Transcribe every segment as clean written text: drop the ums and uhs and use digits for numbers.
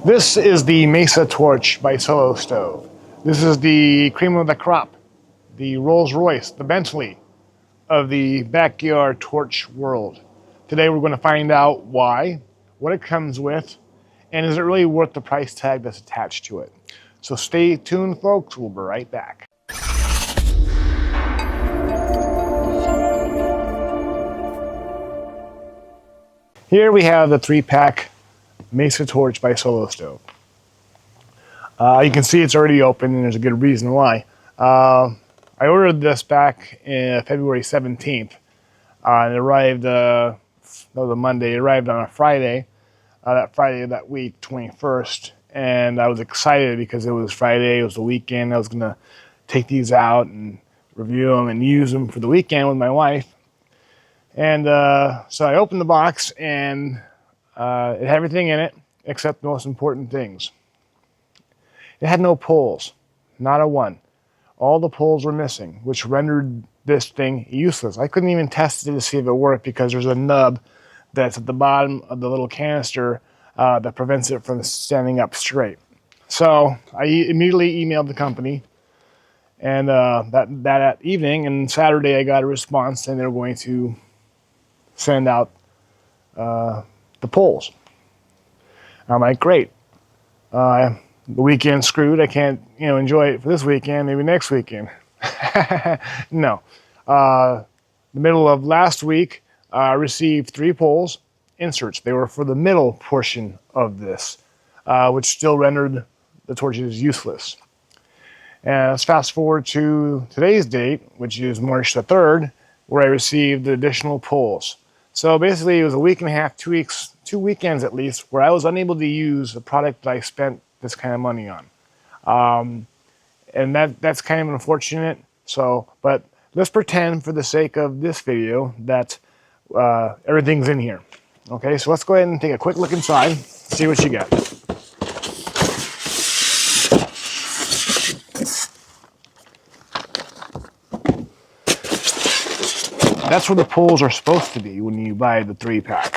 This is the Mesa Torch by Solo Stove. This is the cream of the crop, the Rolls Royce, the Bentley of the backyard torch world. Today we're going to find out why, what it comes with, and is it really worth the price tag that's attached to it. So stay tuned, folks. We'll be right back. Here we have the 3-pack Mesa Torch by Solo Stove. You can see it's already open, and there's a good reason why. I ordered this back in February 17th, and it arrived, that was a Monday, it arrived on a Friday, that week, 21st, and I was excited because it was Friday, it was the weekend, I was going to take these out and review them and use them for the weekend with my wife. And so I opened the box, and it had everything in it except the most important things. It had no poles, not a one. All the poles were missing, which rendered this thing useless. I couldn't even test it to see if it worked because there's a nub that's at the bottom of the little canister that prevents it from standing up straight. So I immediately emailed the company, and that evening and Saturday I got a response, and they're going to send out the poles. I'm like, great. The weekend's screwed. I can't, enjoy it for this weekend. Maybe next weekend. No. The middle of last week, I received 3 poles inserts. They were for the middle portion of this, which still rendered the torches useless. And let's fast forward to today's date, which is March the 3rd, where I received the additional poles. So basically, it was a week and a half, 2 weeks, 2 weekends at least, where I was unable to use the product that I spent this kind of money on. And that's kind of unfortunate. So, but let's pretend for the sake of this video that everything's in here. Okay, so let's go ahead and take a quick look inside, see what you get. That's where the poles are supposed to be when you buy the 3-pack.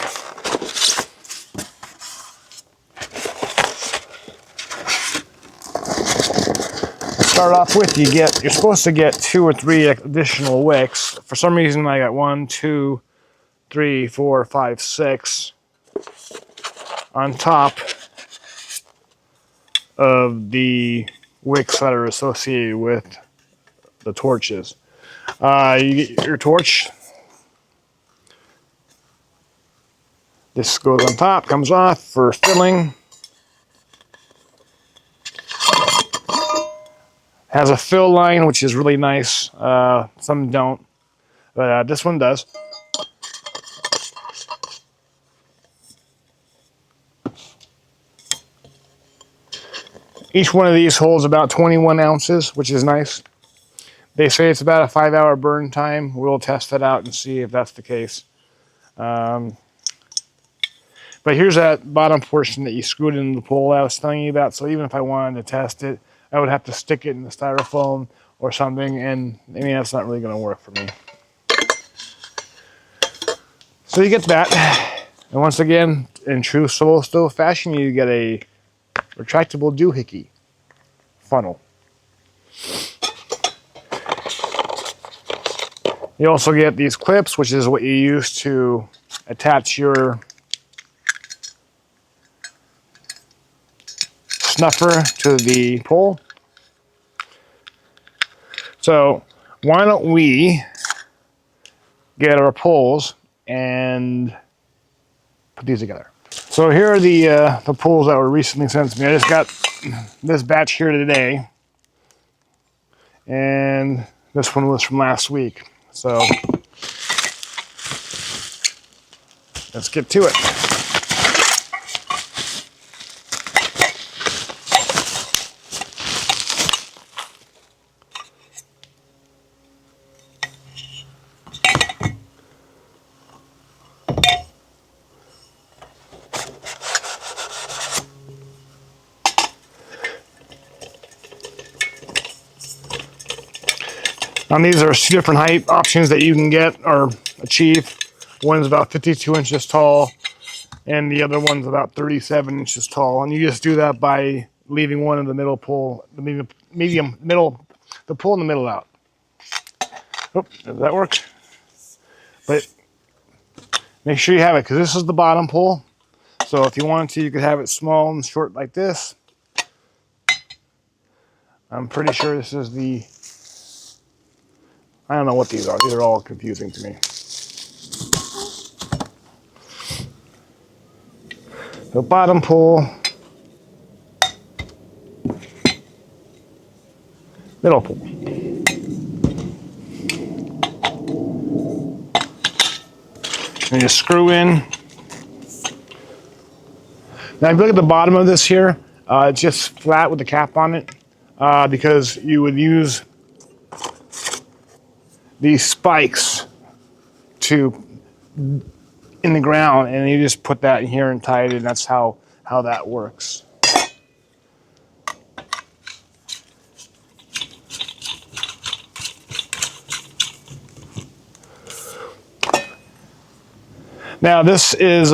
Start off with, you're supposed to get 2 or 3 additional wicks. For some reason I got 1, 2, 3, 4, 5, 6 on top of the wicks that are associated with the torches. You get your torch. This goes on top, comes off for filling. Has a fill line, which is really nice. Some don't, but this one does. Each one of these holds about 21 ounces, which is nice. They say it's about a 5-hour burn time. We'll test that out and see if that's the case. But here's that bottom portion that you screwed in the pole I was telling you about. So even if I wanted to test it, I would have to stick it in the styrofoam or something, and that's not really going to work for me. So you get that, and once again, in true Solo Stove fashion, you get a retractable doohickey funnel. You also get these clips, which is what you use to attach your snuffer to the pole. So why don't we get our poles and put these together. So here are the poles that were recently sent to me. I just got this batch here today, and this one was from last week. So let's get to it. These are 2 different height options that you can get or achieve. One is about 52 inches tall, and the other one's about 37 inches tall. And you just do that by leaving one of the middle pull, the pull in the middle out. Oh, does that work? But make sure you have it, because this is the bottom pull. So if you wanted to, you could have it small and short like this. I'm pretty sure this is the, I don't know what these are. These are all confusing to me. So bottom pull, middle pull. And you screw in. Now if you look at the bottom of this here, it's just flat with the cap on it, because you would use these spikes to in the ground, and you just put that in here and tie it in. That's how that works. Now this is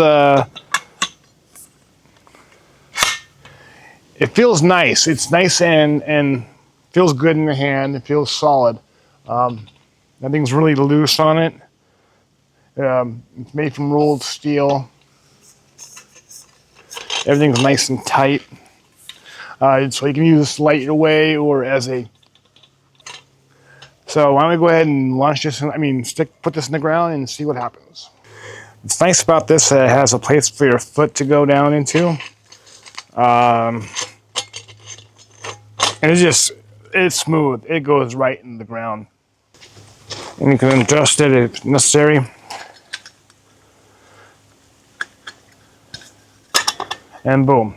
it feels nice. It's nice and feels good in the hand. It feels solid. Nothing's really loose on it. It's made from rolled steel. Everything's nice and tight. So you can use this light your way or as a. So why don't we go ahead and launch this? Put this in the ground and see what happens. It's nice about this that it has a place for your foot to go down into. And it's smooth. It goes right in the ground. And you can adjust it if necessary. And boom.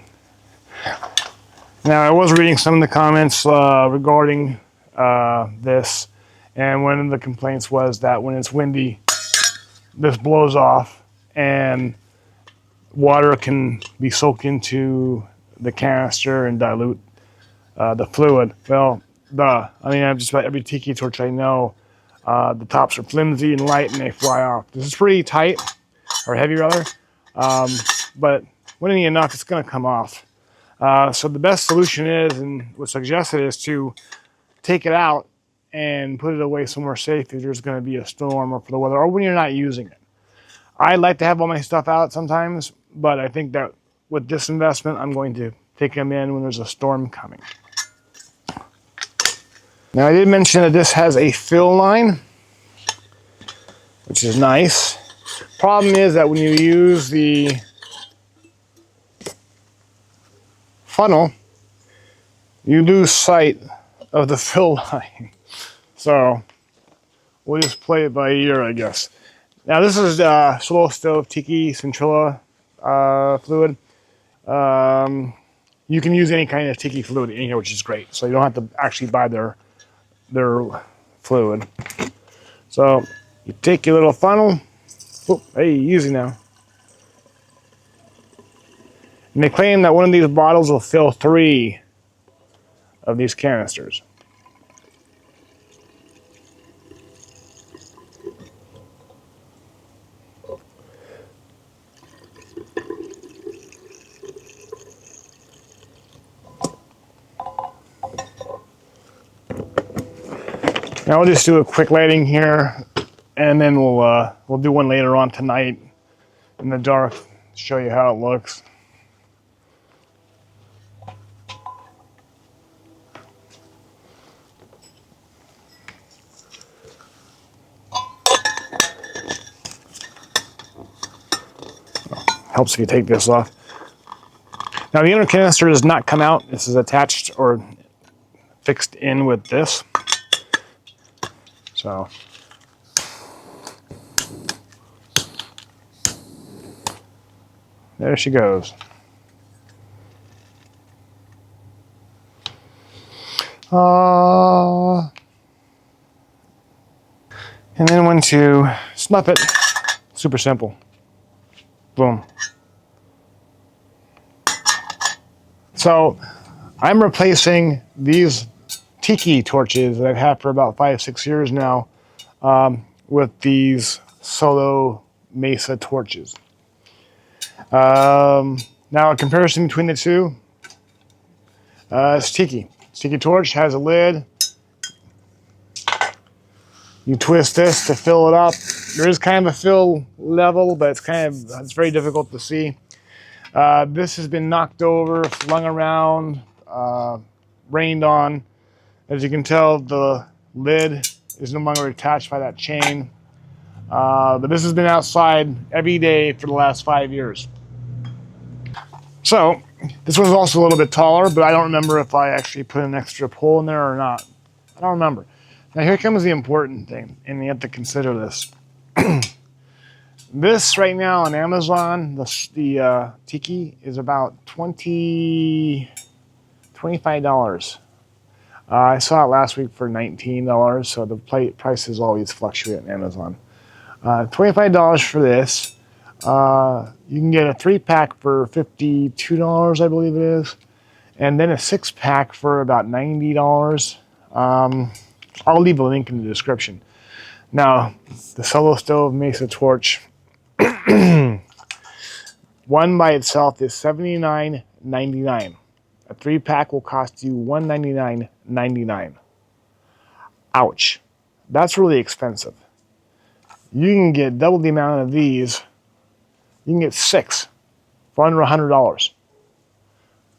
Now I was reading some of the comments regarding this, and one of the complaints was that when it's windy, this blows off and water can be soaked into the canister and dilute the fluid. Well, just about every tiki torch I know, the tops are flimsy and light and they fly off. This is pretty tight, or heavy rather, but windy enough, it's going to come off. So the best solution is, and what's suggested, is to take it out and put it away somewhere safe if there's going to be a storm or for the weather, or when you're not using it. I like to have all my stuff out sometimes, but I think that with this investment, I'm going to take them in when there's a storm coming. Now I did mention that this has a fill line, which is nice. Problem is that when you use the funnel, you lose sight of the fill line. So we'll just play it by ear, I guess. Now this is Solo Stove Tiki Centrilla fluid. You can use any kind of tiki fluid in here, which is great. So you don't have to actually buy their fluid. So you take your little funnel. Oh, hey, easy now. And they claim that one of these bottles will fill 3 of these canisters. Now we'll just do a quick lighting here, and then we'll do one later on tonight in the dark to show you how it looks. Helps if you take this off. Now the inner canister does not come out. This is attached or fixed in with this. So there she goes. And then when to snuff it, super simple. Boom. So I'm replacing these tiki torches that I've had for about 5-6 years now with these Solo Mesa torches. Now, a comparison between the two, it's Tiki. Tiki Torch has a lid. You twist this to fill it up. There is kind of a fill level, but it's very difficult to see. This has been knocked over, flung around, rained on. As you can tell, the lid is no longer attached by that chain. But this has been outside every day for the last 5 years. So, this one's also a little bit taller, but I don't remember if I actually put an extra pole in there or not. I don't remember. Now here comes the important thing, and you have to consider this. This right now on Amazon, the Tiki is about $25. I saw it last week for $19, so the prices always fluctuate on Amazon. $25 for this. You can get a 3-pack for $52, I believe it is, and then a 6-pack for about $90. I'll leave a link in the description. Now, the Solo Stove Mesa Torch, one by itself is $79.99. A 3-pack will cost you $199.99. Ouch. That's really expensive. You can get double the amount of these. You can get 6 for under $100. All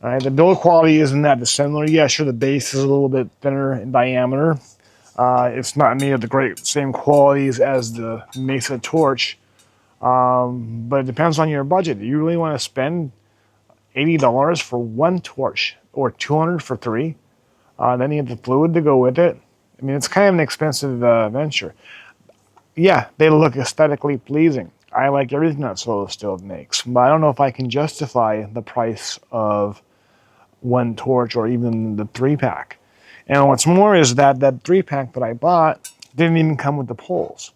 right, the build quality isn't that dissimilar. Yeah, sure, the base is a little bit thinner in diameter. It's not made of the great same qualities as the Mesa Torch, but it depends on your budget. Do you really want to spend $80 for one torch or $200 for 3? Then you have the fluid to go with it. I mean, it's kind of an expensive venture. Yeah, they look aesthetically pleasing. I like everything that Solo Stove makes, but I don't know if I can justify the price of one torch or even the 3-pack. And what's more is that 3-pack that I bought didn't even come with the poles.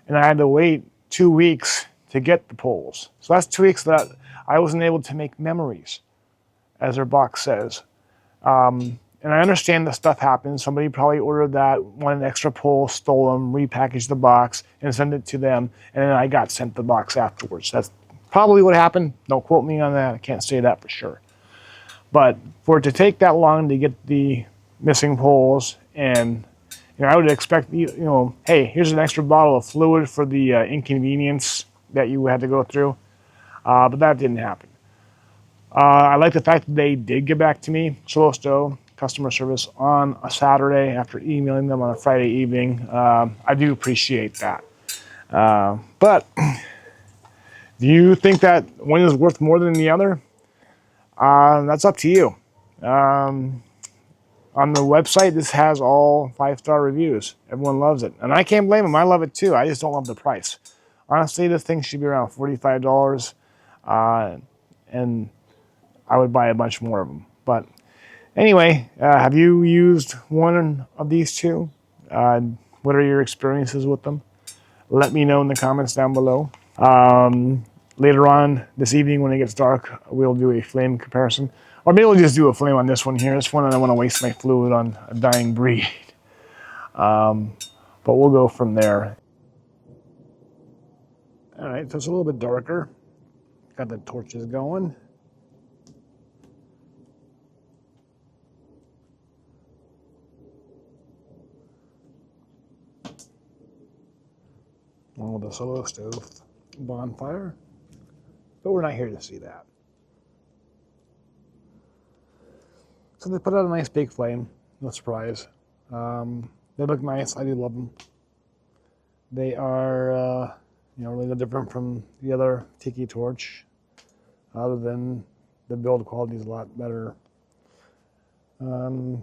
And I had to wait 2 weeks to get the poles. So that's 2 weeks that I wasn't able to make memories, as their box says. And I understand that stuff happens. Somebody probably ordered that, wanted an extra pole, stole them, repackaged the box, and sent it to them. And then I got sent the box afterwards. That's probably what happened. Don't quote me on that. I can't say that for sure. But for it to take that long to get the missing poles, and I would expect, hey, here's an extra bottle of fluid for the inconvenience that you had to go through. But that didn't happen. I like the fact that they did get back to me, Solo Stove, customer service, on a Saturday after emailing them on a Friday evening. I do appreciate that. But do you think that one is worth more than the other? That's up to you. On the website, this has all 5-star reviews. Everyone loves it. And I can't blame them. I love it too. I just don't love the price. Honestly, this thing should be around $45. And I would buy a bunch more of them. But anyway, have you used one of these two? What are your experiences with them? Let me know in the comments down below. Later on this evening when it gets dark, we'll do a flame comparison. Or maybe we'll just do a flame on this one here. This one I don't want to waste my fluid on a dying breed. But we'll go from there. All right, so it's a little bit darker. Got the torches going. One with a Solo Stove bonfire. But we're not here to see that. So they put out a nice big flame, no surprise. They look nice, I do love them. They are, really no different from the other Tiki Torch, other than the build quality is a lot better. And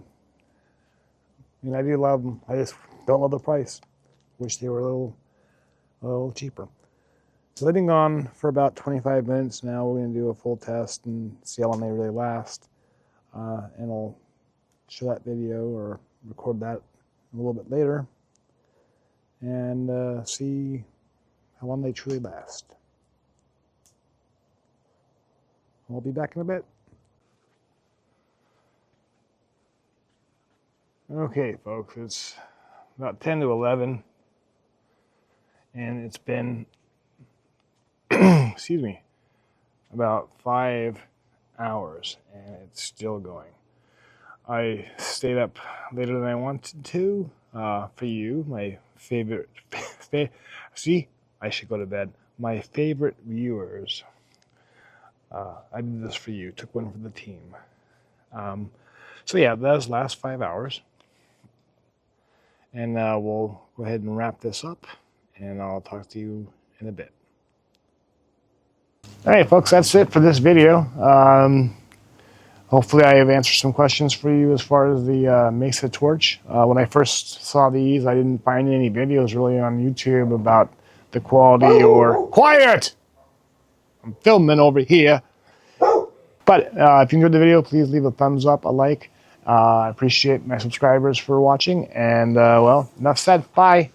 I do love them, I just don't love the price. Wish they were a little cheaper. So they've been gone for about 25 minutes now. We're going to do a full test and see how long they really last. And I'll show that video or record that a little bit later and see how long they truly last. I'll be back in a bit. Okay, folks, it's about 10 to 11 and it's been excuse me, about 5 hours, and it's still going. I stayed up later than I wanted to for you, my favorite. See, I should go to bed. My favorite viewers. I did this for you. Took one for the team. So yeah, those last 5 hours, and we'll go ahead and wrap this up, and I'll talk to you in a bit. All right, folks, that's it for this video. Hopefully I have answered some questions for you as far as the Mesa Torch. When I first saw these, I didn't find any videos really on YouTube about the quality or... Quiet! I'm filming over here. But if you enjoyed the video, please leave a thumbs up, a like. I appreciate my subscribers for watching. And, well, enough said. Bye.